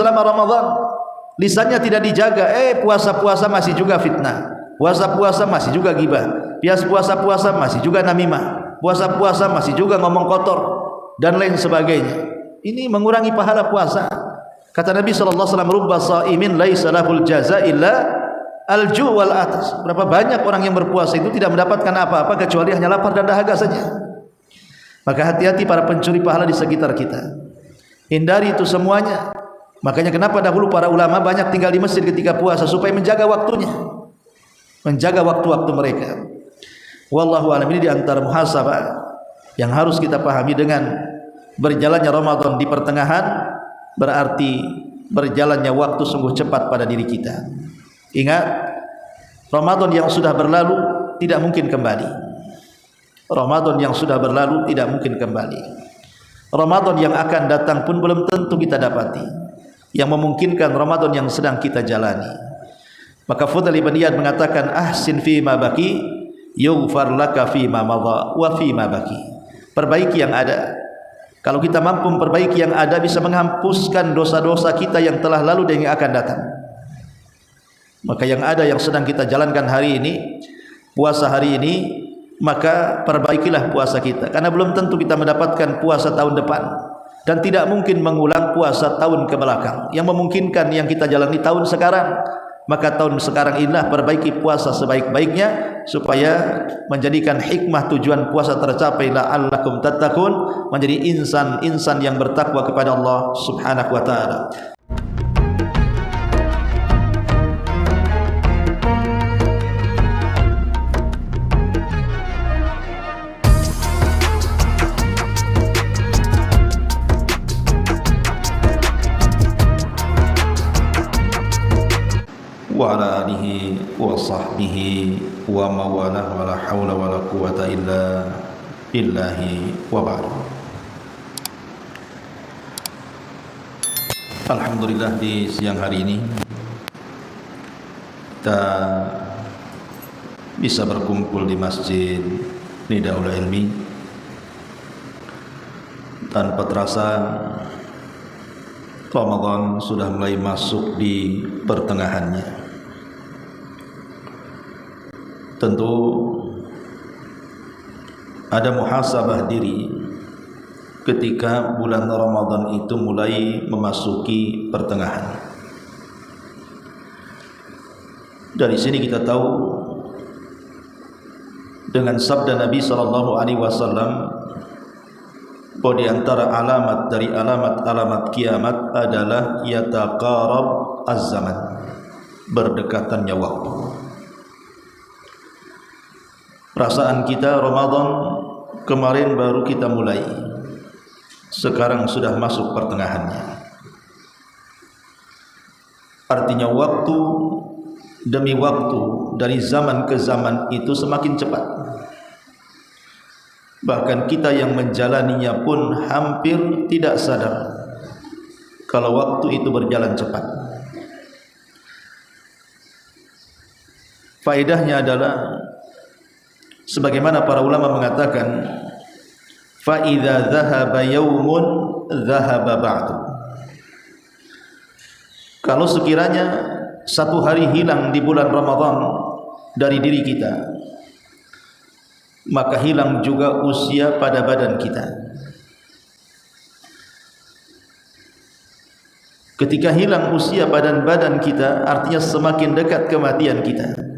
selama Ramadan. Lisannya tidak dijaga, puasa-puasa masih juga fitnah, puasa-puasa masih juga ghibah, puasa-puasa masih juga namimah, puasa-puasa masih juga ngomong kotor dan lain sebagainya. Ini mengurangi pahala puasa. Kata Nabi SAW, rubba sha'imin laisa lahul jaza illa al-ju' wal atas. Berapa banyak orang yang berpuasa itu tidak mendapatkan apa-apa kecuali hanya lapar dan dahaga saja. Maka hati-hati para pencuri pahala di sekitar kita, hindari itu semuanya. Makanya kenapa dahulu para ulama banyak tinggal di masjid ketika puasa, supaya menjaga waktunya, menjaga waktu-waktu mereka. Wallahu a'lam. Ini di antara muhasabah yang harus kita pahami. Dengan berjalannya Ramadan di pertengahan, berarti berjalannya waktu sungguh cepat pada diri kita. Ingat, Ramadan yang sudah berlalu tidak mungkin kembali. Ramadan yang sudah berlalu tidak mungkin kembali. Ramadan yang akan datang pun belum tentu kita dapati. Yang memungkinkan Ramadan yang sedang kita jalani. Maka Fudail bin Iyad mengatakan, ahsin fi ma baqi yughfar laka fi ma madha wa fi ma baqi. Perbaiki yang ada. Kalau kita mampu memperbaiki yang ada, bisa menghapuskan dosa-dosa kita yang telah lalu dan yang akan datang. Maka yang ada yang sedang kita jalankan hari ini, puasa hari ini, maka perbaikilah puasa kita, karena belum tentu kita mendapatkan puasa tahun depan, dan tidak mungkin mengulang puasa tahun ke belakang. Yang memungkinkan yang kita jalani tahun sekarang. Maka tahun sekarang inilah perbaiki puasa sebaik-baiknya, supaya menjadikan hikmah tujuan puasa tercapai, la'allakum tattaqun, menjadi insan-insan yang bertakwa kepada Allah Subhanahu wa taala. Wa ala alihi wa sahbihi wa mawalah wa la hawla wa la quwata illa billahi wa ba'd. Alhamdulillah, di siang hari ini kita bisa berkumpul di Masjid Nidaul Ilmi. Tanpa terasa Ramadan sudah mulai masuk di pertengahannya. Tentu ada muhasabah diri ketika bulan Ramadan itu mulai memasuki pertengahan. Dari sini kita tahu dengan sabda Nabi SAW, bahwa di antara alamat dari alamat-alamat kiamat adalah yataqarab az-zaman, berdekatannya waktu. Perasaan kita Ramadan kemarin baru kita mulai, sekarang sudah masuk pertengahannya. Artinya waktu demi waktu, dari zaman ke zaman itu semakin cepat. Bahkan kita yang menjalaninya pun hampir tidak sadar kalau waktu itu berjalan cepat. Faedahnya adalah sebagaimana para ulama mengatakan, fa idza dhahaba yaumun dhahaba ba'du. Kalau sekiranya satu hari hilang di bulan Ramadan dari diri kita, maka hilang juga usia pada badan kita. Ketika hilang usia pada badan kita, artinya semakin dekat kematian kita.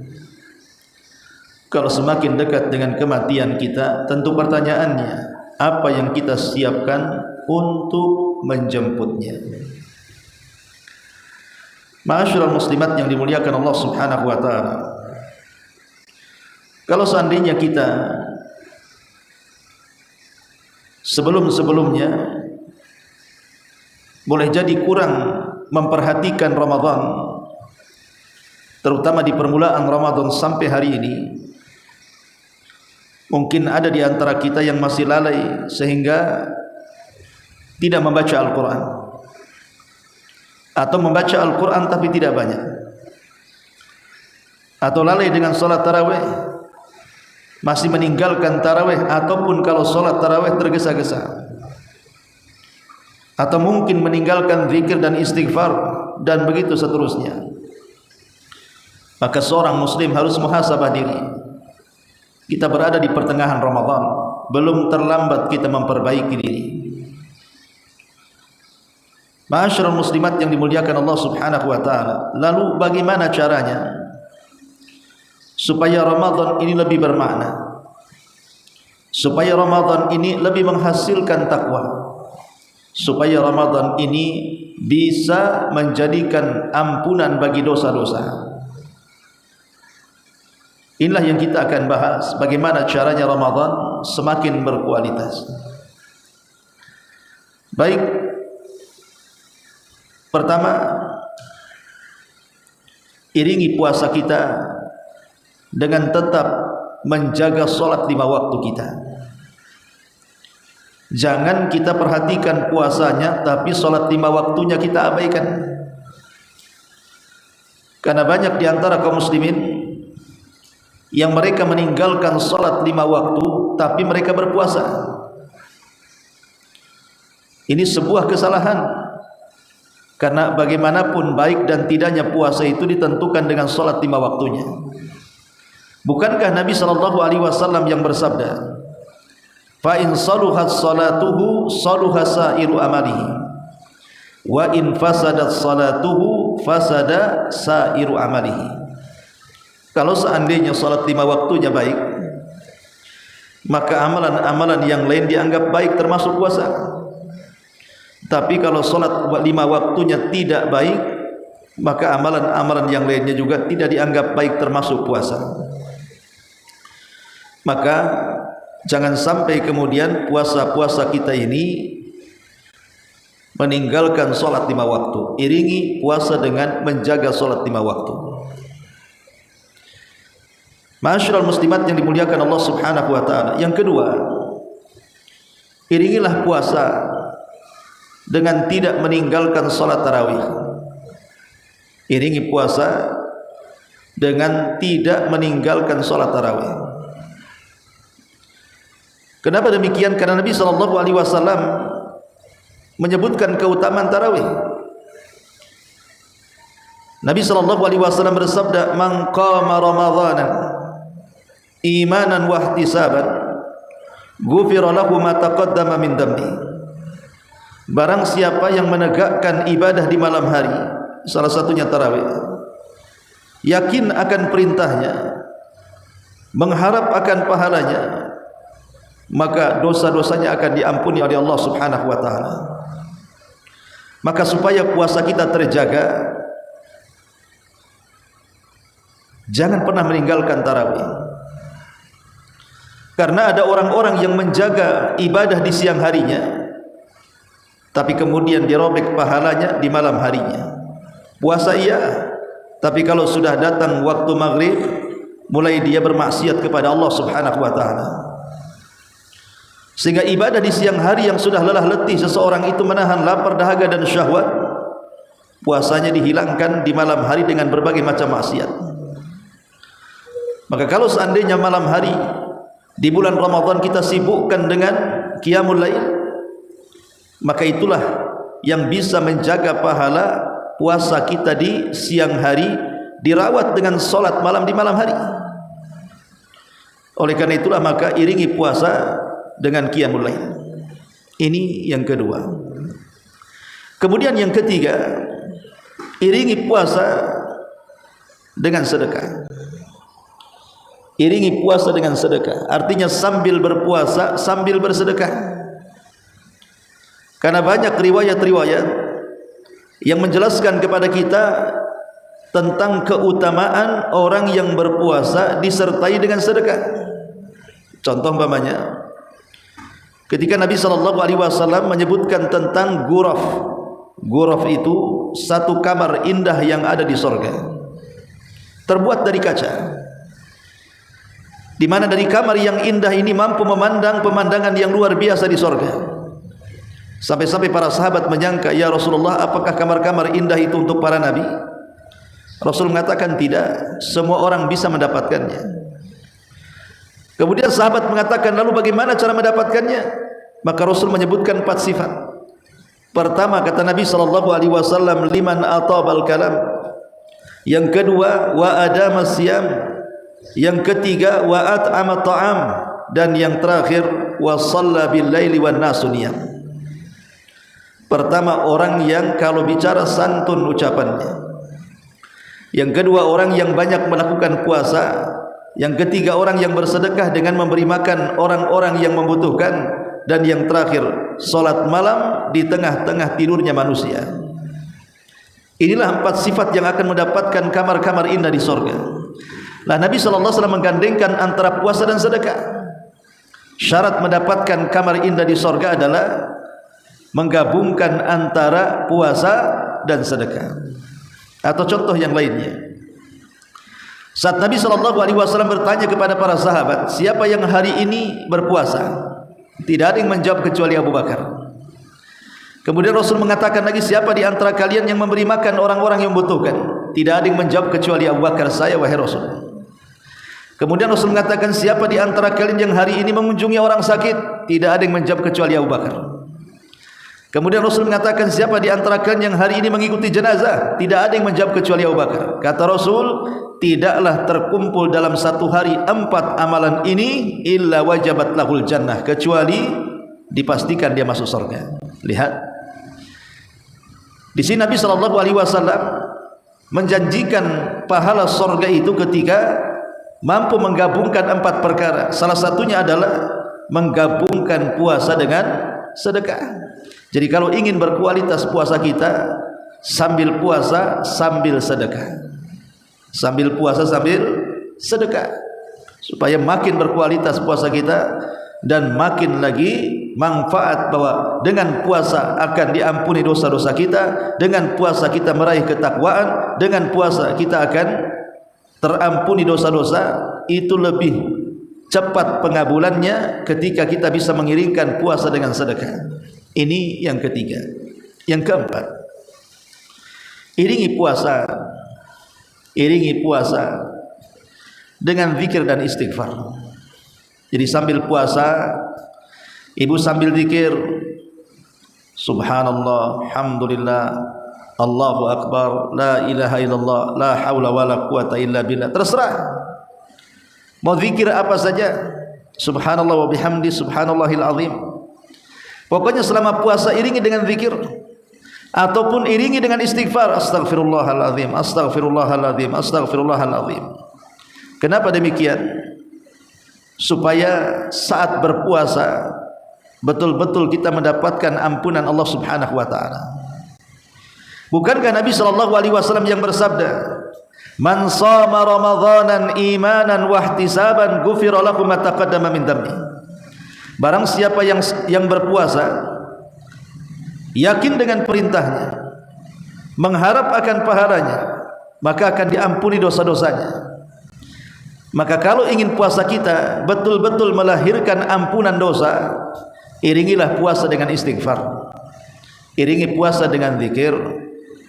Kalau semakin dekat dengan kematian kita, tentu pertanyaannya, apa yang kita siapkan untuk menjemputnya? Ma'asyiral muslimat yang dimuliakan Allah Subhanahu wa taala, kalau seandainya kita sebelum-sebelumnya boleh jadi kurang memperhatikan Ramadan, terutama di permulaan Ramadan sampai hari ini, mungkin ada di antara kita yang masih lalai sehingga tidak membaca Al-Quran, atau membaca Al-Quran tapi tidak banyak, atau lalai dengan sholat tarawih, masih meninggalkan tarawih, ataupun kalau sholat tarawih tergesa-gesa. atau mungkin meninggalkan zikir dan istighfar, dan begitu seterusnya. Maka seorang muslim harus muhasabah diri. Kita berada di pertengahan Ramadan, belum terlambat kita memperbaiki diri. Ma'asyiral muslimat yang dimuliakan Allah Subhanahu wa taala, lalu bagaimana caranya supaya Ramadan ini lebih bermakna, supaya Ramadan ini lebih menghasilkan takwa, supaya Ramadan ini bisa menjadikan ampunan bagi dosa-dosa? Inilah yang kita akan bahas, bagaimana caranya Ramadan semakin berkualitas. Baik, pertama, iringi puasa kita dengan tetap menjaga solat 5 waktu kita. Jangan kita perhatikan puasanya tapi solat 5 waktunya kita abaikan. Karena banyak di antara kaum muslimin yang mereka meninggalkan solat 5 waktu tapi mereka berpuasa. Ini sebuah kesalahan, karena bagaimanapun baik dan tidaknya puasa itu ditentukan dengan solat 5 waktunya. Bukankah Nabi SAW yang bersabda, fa in saluhat salatuhu saluha sairu amalihi, wa in fasadat salatuhu fasada sairu amalihi. Kalau seandainya salat 5 waktunya baik, maka amalan-amalan yang lain dianggap baik, termasuk puasa. Tapi kalau salat 5 waktunya tidak baik, maka amalan-amalan yang lainnya juga tidak dianggap baik, termasuk puasa. Maka jangan sampai kemudian puasa-puasa kita ini meninggalkan salat 5 waktu. Iringi puasa dengan menjaga salat 5 waktu. Ma'asyiral muslimat yang dimuliakan Allah Subhanahu wa taala. Yang kedua, iringilah puasa dengan tidak meninggalkan salat tarawih. Iringi puasa dengan tidak meninggalkan salat tarawih. Kenapa demikian? Karena Nabi SAW menyebutkan keutamaan tarawih. Nabi SAW bersabda, "Man qama Ramadhana imanan wa ihtisaban ghufira lahu ma taqaddama min dhanbi." Barang siapa yang menegakkan ibadah di malam hari, salah satunya tarawih, yakin akan perintahnya, mengharap akan pahalanya, maka dosa-dosanya akan diampuni oleh Allah Subhanahu wa taala. Maka supaya puasa kita terjaga, jangan pernah meninggalkan tarawih. Karena ada orang-orang yang menjaga ibadah di siang harinya, tapi kemudian dirobek pahalanya di malam harinya. Puasa iya, tapi kalau sudah datang waktu maghrib, mulai dia bermaksiat kepada Allah Subhanahu wa taala. Sehingga ibadah di siang hari yang sudah lelah letih seseorang itu menahan lapar, dahaga dan syahwat, puasanya dihilangkan di malam hari dengan berbagai macam maksiat. Maka kalau seandainya malam hari di bulan Ramadan kita sibukkan dengan qiyamul lail, maka itulah yang bisa menjaga pahala puasa kita di siang hari, dirawat dengan solat malam di malam hari. Oleh karena itulah maka iringi puasa dengan qiyamul lail. Ini yang kedua. Kemudian yang ketiga, iringi puasa dengan sedekah. Iringi puasa dengan sedekah, artinya sambil berpuasa sambil bersedekah. Karena banyak riwayat-riwayat yang menjelaskan kepada kita tentang keutamaan orang yang berpuasa disertai dengan sedekah. Contoh umpamanya, ketika Nabi SAW menyebutkan tentang ghuraf. Ghuraf itu satu kamar indah yang ada di sorga, terbuat dari kaca, di mana dari kamar yang indah ini mampu memandang pemandangan yang luar biasa di sorga. Sampai-sampai para sahabat menyangka, ya Rasulullah, apakah kamar-kamar indah itu untuk para nabi? Rasul mengatakan tidak, semua orang bisa mendapatkannya. Kemudian sahabat mengatakan, lalu bagaimana cara mendapatkannya? Maka Rasul menyebutkan 4 sifat. Pertama kata Nabi sallallahu alaihi wasallam, liman atabal kalam. Yang kedua, wa adama siyam. Yang ketiga, wa at'ama ta'am. Dan yang terakhir, wa shalla bil laili wan nasu niyam. Pertama, orang yang kalau bicara santun ucapannya. Yang kedua, orang yang banyak melakukan puasa. Yang ketiga, orang yang bersedekah dengan memberi makan orang-orang yang membutuhkan. Dan yang terakhir, solat malam di tengah-tengah tidurnya manusia. Inilah 4 sifat yang akan mendapatkan kamar-kamar indah di sorga. Nah, Nabi SAW menggandengkan antara puasa dan sedekah. Syarat mendapatkan kamar indah di sorga adalah menggabungkan antara puasa dan sedekah. Atau contoh yang lainnya, saat Nabi SAW bertanya kepada para sahabat, siapa yang hari ini berpuasa? Tidak ada yang menjawab kecuali Abu Bakar. Kemudian Rasul mengatakan lagi, siapa di antara kalian yang memberi makan orang-orang yang membutuhkan? Tidak ada yang menjawab kecuali Abu Bakar, saya wahai Rasul. Kemudian Rasul mengatakan, siapa di antara kalian yang hari ini mengunjungi orang sakit? Tidak ada yang menjawab kecuali Abu Bakar. Kemudian Rasul mengatakan, siapa di antara kalian yang hari ini mengikuti jenazah? Tidak ada yang menjawab kecuali Abu Bakar. Kata Rasul, tidaklah terkumpul dalam satu hari 4 amalan ini illa wajabat lahul jannah, kecuali dipastikan dia masuk surga. Lihat, di sini Nabi SAW menjanjikan pahala surga itu ketika mampu menggabungkan 4 perkara. Salah satunya adalah menggabungkan puasa dengan sedekah. Jadi kalau ingin berkualitas puasa kita, sambil puasa sambil sedekah, sambil puasa sambil sedekah, supaya makin berkualitas puasa kita dan makin lagi manfaat bahwa dengan puasa akan diampuni dosa-dosa kita, dengan puasa kita meraih ketakwaan, dengan puasa kita akan terampuni dosa-dosa. Itu lebih cepat pengabulannya ketika kita bisa mengiringkan puasa dengan sedekah. Ini yang ketiga. Yang keempat, iringi puasa dengan zikir dan istighfar. Jadi sambil puasa, ibu sambil zikir, subhanallah, alhamdulillah, Allahu akbar, la ilaha illallah, la haula wala quwata illa billah. Terserah mau zikir apa saja, subhanallah wa bihamdi, subhanallahil azim. Pokoknya selama puasa iringi dengan zikir, ataupun iringi dengan istighfar, astaghfirullahaladzim, astaghfirullahaladzim, astaghfirullahaladzim. Kenapa demikian? Supaya saat berpuasa betul-betul kita mendapatkan ampunan Allah Subhanahu wa taala. Bukankah Nabi SAW yang bersabda, man shama ramadhanan imanan wa ihtisaban ghufira lahu ma taqaddama min dhanbi. Barang siapa yang berpuasa yakin dengan perintahnya, mengharap akan pahalanya, maka akan diampuni dosa-dosanya. Maka kalau ingin puasa kita betul-betul melahirkan ampunan dosa, iringilah puasa dengan istighfar, iringi puasa dengan zikir,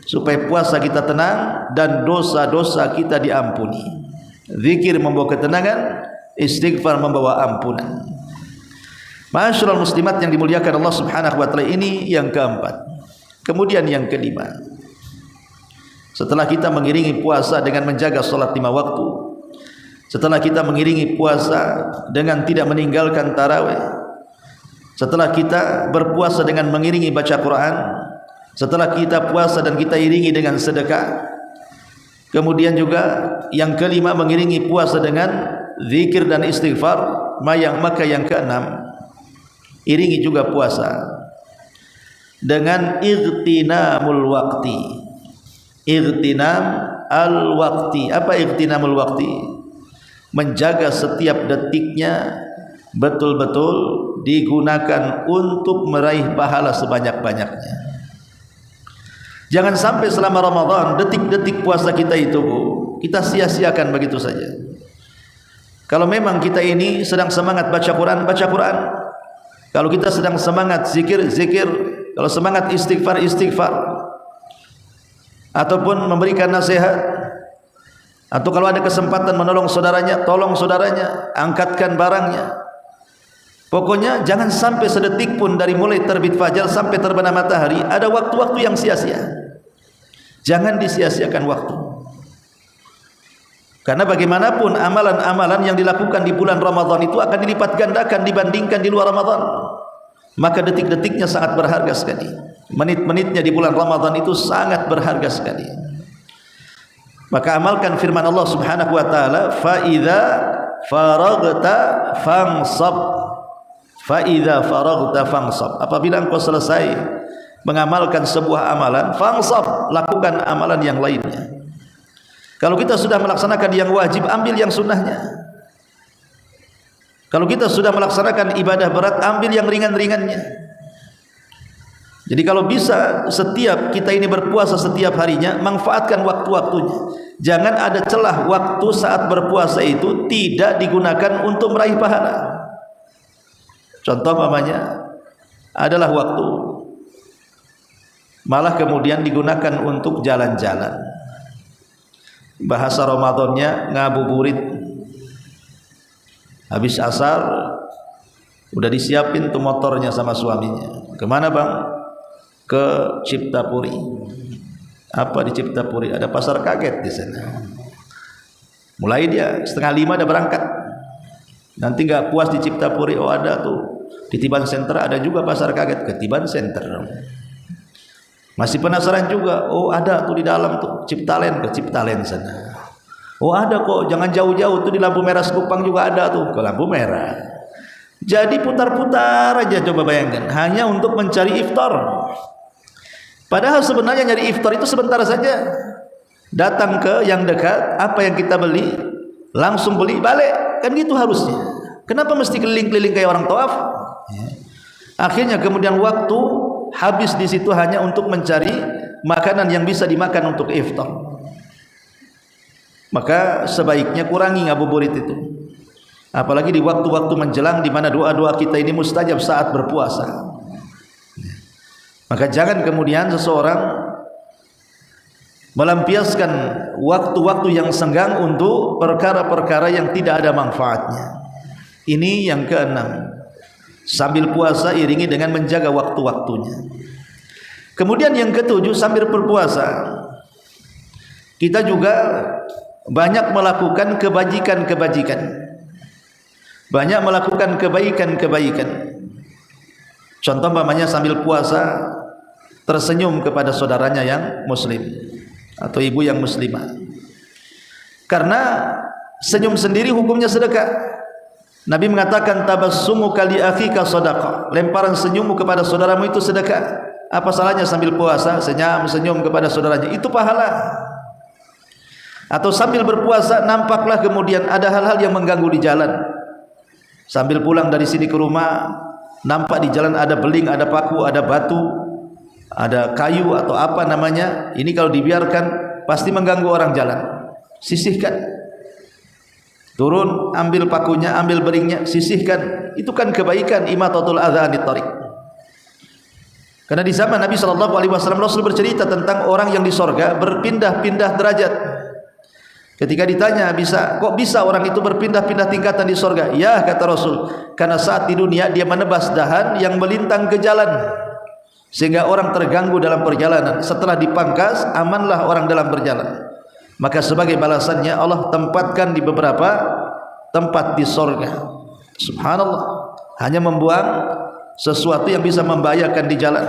supaya puasa kita tenang dan dosa-dosa kita diampuni. Zikir membawa ketenangan, istighfar membawa ampunan. Ma'asyiral muslimat yang dimuliakan Allah Subhanahu wa taala, ini yang keempat. Kemudian yang kelima, setelah kita mengiringi puasa dengan menjaga salat 5 waktu, setelah kita mengiringi puasa dengan tidak meninggalkan tarawih, setelah kita berpuasa dengan mengiringi baca Quran, setelah kita puasa dan kita iringi dengan sedekah, kemudian juga yang kelima mengiringi puasa dengan zikir dan istighfar, maka yang keenam, iringi juga puasa dengan ightinamul waqti. Ightinam al-waqti. Apa ightinamul waqti? Menjaga setiap detiknya betul-betul digunakan untuk meraih pahala sebanyak-banyaknya. Jangan sampai selama Ramadan detik-detik puasa kita itu kita sia-siakan begitu saja. Kalau memang kita ini sedang semangat baca Quran, baca Quran. Kalau kita sedang semangat zikir, zikir. Kalau semangat istighfar, istighfar. Ataupun memberikan nasihat, atau kalau ada kesempatan menolong saudaranya, tolong saudaranya, angkatkan barangnya. Pokoknya jangan sampai sedetik pun dari mulai terbit fajar sampai terbenam matahari ada waktu-waktu yang sia-sia. Jangan disia-siakan waktu. Karena bagaimanapun amalan-amalan yang dilakukan di bulan Ramadan itu akan dilipat gandakan dibandingkan di luar Ramadan. Maka detik-detiknya sangat berharga sekali. Menit-menitnya di bulan Ramadan itu sangat berharga sekali. Maka amalkan firman Allah Subhanahu wa taala, fa idza faraghta fansab. Fa idza faraghta fansab. Apabila engkau selesai mengamalkan sebuah amalan, fansab, lakukan amalan yang lainnya. Kalau kita sudah melaksanakan yang wajib, ambil yang sunnahnya. Kalau kita sudah melaksanakan ibadah berat, ambil yang ringan-ringannya. Jadi kalau bisa setiap kita ini berpuasa setiap harinya, manfaatkan waktu-waktunya. Jangan ada celah waktu saat berpuasa itu tidak digunakan untuk meraih pahala. Contoh mamanya adalah waktu malah kemudian digunakan untuk jalan-jalan. Bahasa Ramadannya ngabuburit. Habis asar udah disiapin tuh motornya sama suaminya. Kemana bang? Ke Ciptapuri. Apa di Ciptapuri? Ada pasar kaget di sana. Mulai dia 4:30 udah berangkat. Nanti nggak puas di Ciptapuri, oh ada tuh di Tiban Center ada juga pasar kaget, ke Tiban Center. Masih penasaran juga, oh ada tuh di dalam tuh Ciptalen, ke Ciptalen sana. Oh ada kok, jangan jauh-jauh tuh di lampu merah Sekupang juga ada tuh, ke lampu merah. Jadi putar-putar aja, coba bayangkan, hanya untuk mencari iftar. Padahal sebenarnya nyari iftar itu sebentar saja. Datang ke yang dekat, apa yang kita beli, langsung beli, balik. Kan gitu harusnya. Kenapa mesti keliling-keliling kayak orang tawaf? Akhirnya kemudian waktu habis di situ hanya untuk mencari makanan yang bisa dimakan untuk iftar. Maka sebaiknya kurangi ngabuburit itu. Apalagi di waktu-waktu menjelang di mana doa-doa kita ini mustajab saat berpuasa. Maka jangan kemudian seseorang melampiaskan waktu-waktu yang senggang untuk perkara-perkara yang tidak ada manfaatnya. Ini yang keenam. Sambil puasa iringi dengan menjaga waktu-waktunya. Kemudian yang ketujuh, sambil berpuasa kita juga banyak melakukan kebajikan-kebajikan. Banyak melakukan kebaikan-kebaikan. Contoh umpamanya sambil puasa tersenyum kepada saudaranya yang muslim atau ibu yang muslimah. Karena senyum sendiri hukumnya sedekah. Nabi mengatakan tabassumuka li akhika shadaqah. Lemparan senyummu kepada saudaramu itu sedekah. Apa salahnya sambil puasa senyum kepada saudaranya? Itu pahala. Atau sambil berpuasa nampaklah kemudian ada hal-hal yang mengganggu di jalan. Sambil pulang dari sini ke rumah, nampak di jalan ada beling, ada paku, ada batu, ada kayu atau apa namanya. Ini kalau dibiarkan pasti mengganggu orang jalan. Sisihkan. Turun, ambil pakunya, ambil beringnya, sisihkan. Itu kan kebaikan, imatatul adza anit thariq. Karena di zaman Nabi SAW Rasul bercerita tentang orang yang di sorga berpindah-pindah derajat. Ketika ditanya, kok bisa orang itu berpindah-pindah tingkatan di sorga? Ya, kata Rasul, karena saat di dunia dia menebas dahan yang melintang ke jalan, sehingga orang terganggu dalam perjalanan. Setelah dipangkas, amanlah orang dalam berjalan. Maka sebagai balasannya Allah tempatkan di beberapa tempat di sorga. Subhanallah, hanya membuang sesuatu yang bisa membahayakan di jalan.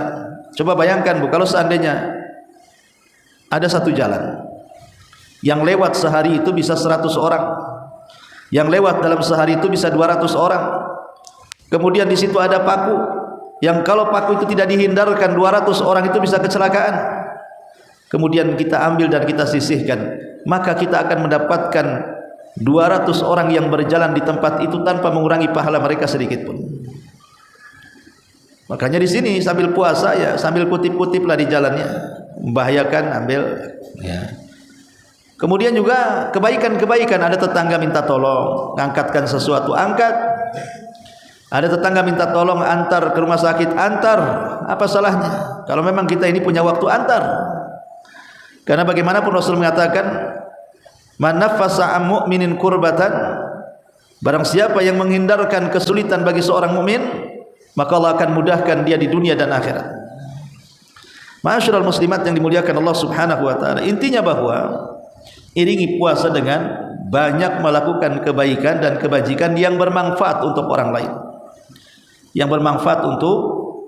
Coba bayangkan Bu, kalau seandainya ada satu jalan yang lewat sehari itu bisa 100 orang, yang lewat dalam sehari itu bisa 200 orang. Kemudian di situ ada paku yang kalau paku itu tidak dihindarkan 200 orang itu bisa kecelakaan. Kemudian kita ambil dan kita sisihkan, maka kita akan mendapatkan 200 orang yang berjalan di tempat itu tanpa mengurangi pahala mereka sedikit pun. Makanya di sini sambil puasa ya sambil kutip-kutiplah di jalannya, membahayakan, ambil ya. Kemudian juga kebaikan-kebaikan, ada tetangga minta tolong, ngangkatkan sesuatu, angkat. Ada tetangga minta tolong antar ke rumah sakit, antar. Apa salahnya? Kalau memang kita ini punya waktu, antar. Karena bagaimanapun Rasul mengatakan, "Man naffasa 'an mu'minin kurbatan Barang siapa yang menghindarkan kesulitan bagi seorang mukmin, maka Allah akan mudahkan dia di dunia dan akhirat. Ma'asyiral muslimat yang dimuliakan Allah Subhanahu wa taala, intinya bahwa iringi puasa dengan banyak melakukan kebaikan dan kebajikan yang bermanfaat untuk orang lain. Yang bermanfaat untuk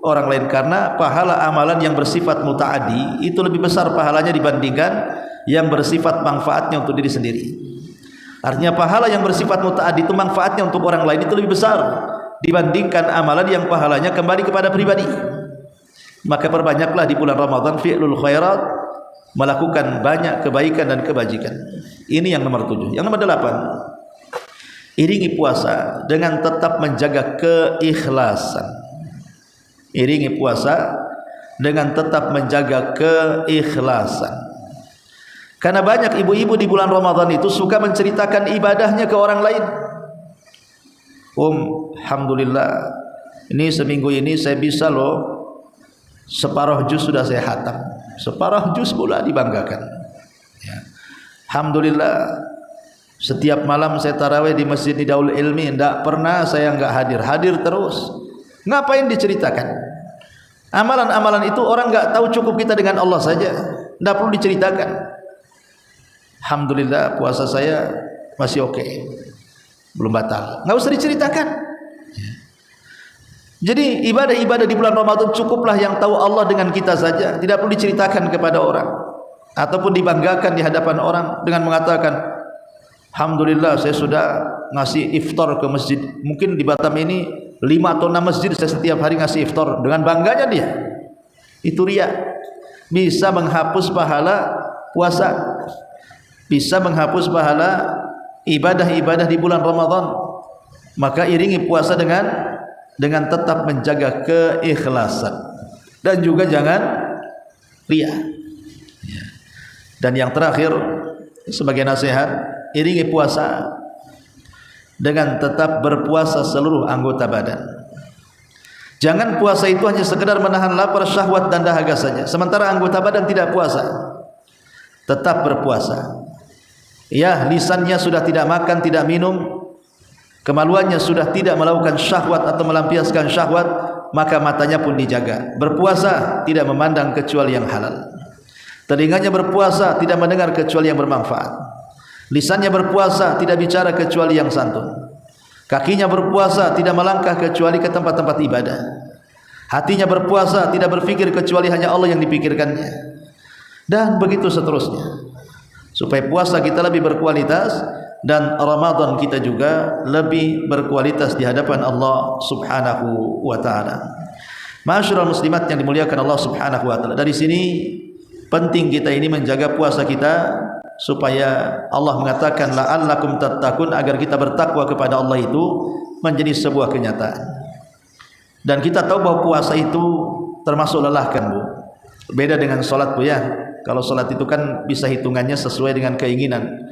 orang lain, karena pahala amalan yang bersifat mutaaddi itu lebih besar pahalanya dibandingkan yang bersifat manfaatnya untuk diri sendiri. Artinya pahala yang bersifat mutaaddi itu manfaatnya untuk orang lain itu lebih besar dibandingkan amalan yang pahalanya kembali kepada pribadi. Maka perbanyaklah di bulan Ramadan fi'lul khairat, melakukan banyak kebaikan dan kebajikan. Ini yang nomor 7. Yang nomor 8, iringi puasa dengan tetap menjaga keikhlasan. Iringi puasa dengan tetap menjaga keikhlasan. Karena banyak ibu-ibu di bulan Ramadan itu suka menceritakan ibadahnya ke orang lain. Alhamdulillah, ini seminggu ini saya bisa loh, separuh juz sudah saya khatam. Separuh juz pula dibanggakan. Ya. Alhamdulillah, setiap malam saya tarawih di Masjid Nidaul Ilmi, tidak pernah saya enggak hadir. Hadir terus. Ngapain diceritakan? Amalan-amalan itu orang enggak tahu, cukup kita dengan Allah saja. Tidak perlu diceritakan. Alhamdulillah puasa saya masih oke, belum batal. Enggak usah diceritakan. Jadi ibadah-ibadah di bulan Ramadan cukuplah yang tahu Allah dengan kita saja, tidak perlu diceritakan kepada orang ataupun dibanggakan di hadapan orang dengan mengatakan, alhamdulillah saya sudah ngasih iftar ke masjid. Mungkin di Batam ini 5 atau 6 masjid saya setiap hari ngasih iftar, dengan bangganya dia. Itu riya. Bisa menghapus pahala puasa, bisa menghapus pahala ibadah-ibadah di bulan Ramadan. Maka iringi puasa dengan tetap menjaga keikhlasan dan juga jangan riya. Dan yang terakhir sebagai nasihat, iringi puasa dengan tetap berpuasa seluruh anggota badan. Jangan puasa itu hanya sekedar menahan lapar, syahwat dan dahaga saja, sementara anggota badan tidak puasa. Tetap berpuasa. Ya, lisannya sudah tidak makan, tidak minum, kemaluannya sudah tidak melakukan syahwat atau melampiaskan syahwat, maka matanya pun dijaga. Berpuasa tidak memandang kecuali yang halal. Telinganya berpuasa tidak mendengar kecuali yang bermanfaat. Lisannya berpuasa tidak bicara kecuali yang santun. Kakinya berpuasa tidak melangkah kecuali ke tempat-tempat ibadah. Hatinya berpuasa tidak berfikir kecuali hanya Allah yang dipikirkannya. Dan begitu seterusnya. Supaya puasa kita lebih berkualitas dan Ramadan kita juga lebih berkualitas di hadapan Allah Subhanahu wa taala. Ma'asyiral muslimat yang dimuliakan Allah Subhanahu wa taala. Dari sini penting kita ini menjaga puasa kita supaya Allah mengatakan la'allakum tattaqun, agar kita bertakwa kepada Allah itu menjadi sebuah kenyataan. Dan kita tahu bahwa puasa itu termasuk melelahkan, Bu. Beda dengan salat, Bu, ya. Kalau salat itu kan bisa hitungannya sesuai dengan keinginan.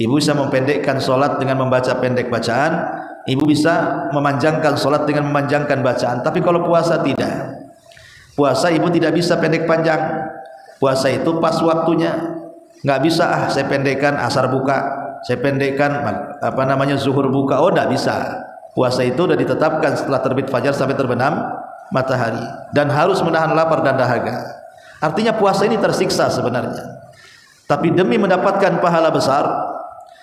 Ibu bisa mempendekkan salat dengan membaca pendek bacaan, ibu bisa memanjangkan salat dengan memanjangkan bacaan. Tapi kalau puasa tidak. Puasa ibu tidak bisa pendek panjang. Puasa itu pas waktunya. Enggak bisa saya pendekkan asar buka, saya pendekkan zuhur buka. Oh, enggak bisa. Puasa itu sudah ditetapkan setelah terbit fajar sampai terbenam matahari, dan harus menahan lapar dan dahaga. Artinya puasa ini tersiksa sebenarnya. Tapi demi mendapatkan pahala besar,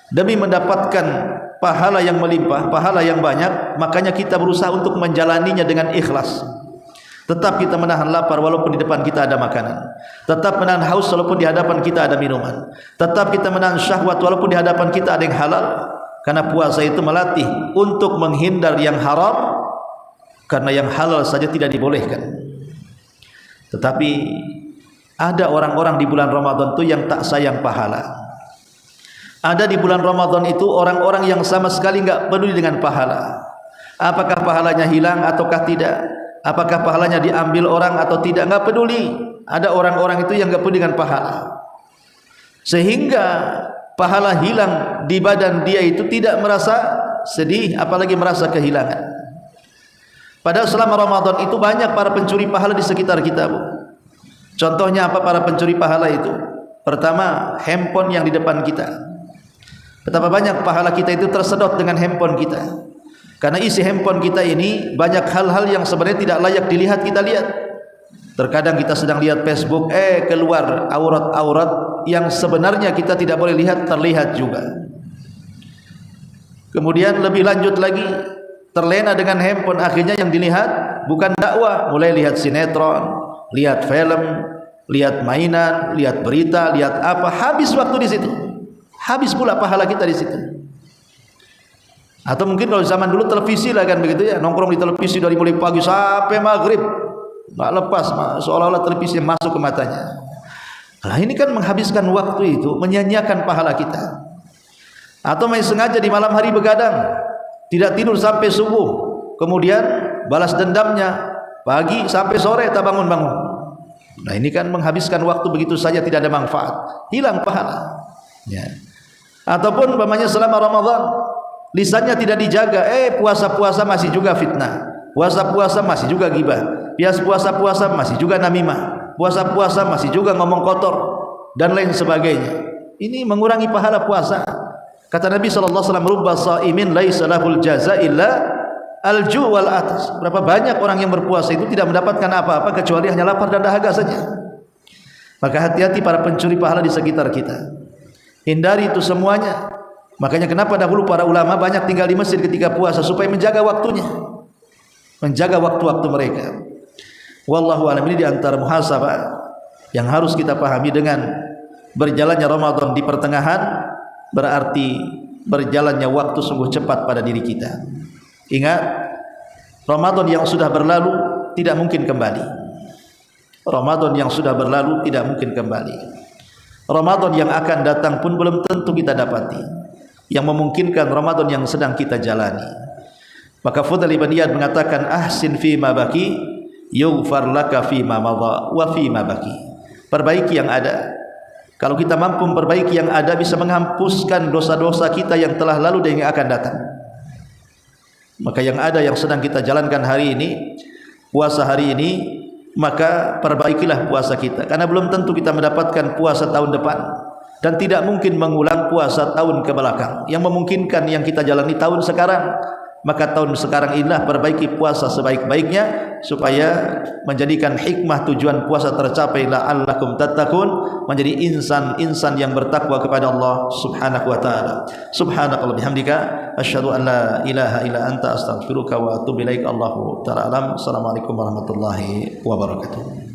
demi mendapatkan pahala yang melimpah, pahala yang banyak, makanya kita berusaha untuk menjalaninya dengan ikhlas. Tetap kita menahan lapar walaupun di depan kita ada makanan. Tetap menahan haus walaupun di hadapan kita ada minuman. Tetap kita menahan syahwat walaupun di hadapan kita ada yang halal. Karena puasa itu melatih untuk menghindar yang haram, karena yang halal saja tidak dibolehkan. Tetapi ada orang-orang di bulan Ramadan itu yang tak sayang pahala. Ada di bulan Ramadan itu orang-orang yang sama sekali enggak peduli dengan pahala. Apakah pahalanya hilang ataukah tidak? Apakah pahalanya diambil orang atau tidak? Enggak peduli. Ada orang-orang itu yang enggak peduli dengan pahala. Sehingga pahala hilang di badan dia itu tidak merasa sedih, apalagi merasa kehilangan. Padahal selama Ramadan itu banyak para pencuri pahala di sekitar kita, Bu. Contohnya apa para pencuri pahala itu? Pertama, handphone yang di depan kita. Betapa banyak pahala kita itu tersedot dengan handphone kita. Karena isi handphone kita ini banyak hal-hal yang sebenarnya tidak layak dilihat kita lihat. Terkadang kita sedang lihat Facebook, keluar aurat-aurat yang sebenarnya kita tidak boleh lihat, terlihat juga. Kemudian lebih lanjut lagi, terlena dengan handphone, akhirnya yang dilihat bukan dakwah, mulai lihat sinetron, lihat film, lihat mainan, lihat berita, lihat apa, habis waktu di situ. Habis pula pahala kita di situ. Atau mungkin kalau zaman dulu televisi lah kan begitu ya, nongkrong di televisi dari mulai pagi sampai maghrib, nggak lepas, seolah-olah televisi masuk ke matanya. Nah ini kan menghabiskan waktu itu, menyia-nyiakan pahala kita. Atau main sengaja di malam hari begadang, tidak tidur sampai subuh, kemudian balas dendamnya pagi sampai sore tak bangun-bangun. Nah ini kan menghabiskan waktu begitu saja, tidak ada manfaat, hilang pahala ya. Ataupun umpamanya selama Ramadan lisannya tidak dijaga, puasa-puasa masih juga fitnah, puasa-puasa masih juga ghibah, puasa-puasa masih juga namimah, puasa-puasa masih juga ngomong kotor dan lain sebagainya. Ini mengurangi pahala puasa. Kata Nabi SAW, rubba shaimin laisa lahul jaza illa al-ju' wal atas. Berapa banyak orang yang berpuasa itu tidak mendapatkan apa-apa kecuali hanya lapar dan dahaga saja. Maka hati-hati para pencuri pahala di sekitar kita. Hindari itu semuanya. Makanya kenapa dahulu para ulama banyak tinggal di masjid ketika puasa, supaya menjaga waktunya, menjaga waktu-waktu mereka. Wallahu a'lam. Ini di antara muhasabah yang harus kita pahami dengan berjalannya Ramadan di pertengahan, berarti berjalannya waktu sungguh cepat pada diri kita. Ingat, Ramadan yang sudah berlalu tidak mungkin kembali. Ramadan yang sudah berlalu tidak mungkin kembali. Ramadan yang akan datang pun belum tentu kita dapati. Yang memungkinkan Ramadan yang sedang kita jalani. Maka Fudail bin Iyad mengatakan, ahsin fi ma baki yughfar laka fi ma madha wa fi ma baki. Perbaiki yang ada. Kalau kita mampu memperbaiki yang ada, bisa menghapuskan dosa-dosa kita yang telah lalu dan yang akan datang. Maka yang ada yang sedang kita jalankan hari ini, puasa hari ini, maka perbaikilah puasa kita, karena belum tentu kita mendapatkan puasa tahun depan, dan tidak mungkin mengulang puasa tahun ke belakang. Yang memungkinkan yang kita jalani tahun sekarang, maka tahun sekarang inilah perbaiki puasa sebaik-baiknya, supaya menjadikan hikmah tujuan puasa tercapai, la'allakum tattaqun, menjadi insan-insan yang bertakwa kepada Allah Subhanahu wa taala. Subhanakallah bihamdika asyhadu an la ilaha illa anta astaghfiruka wa atubu ilaik. Allahu ta'ala alam. Assalamualaikum warahmatullahi wabarakatuh.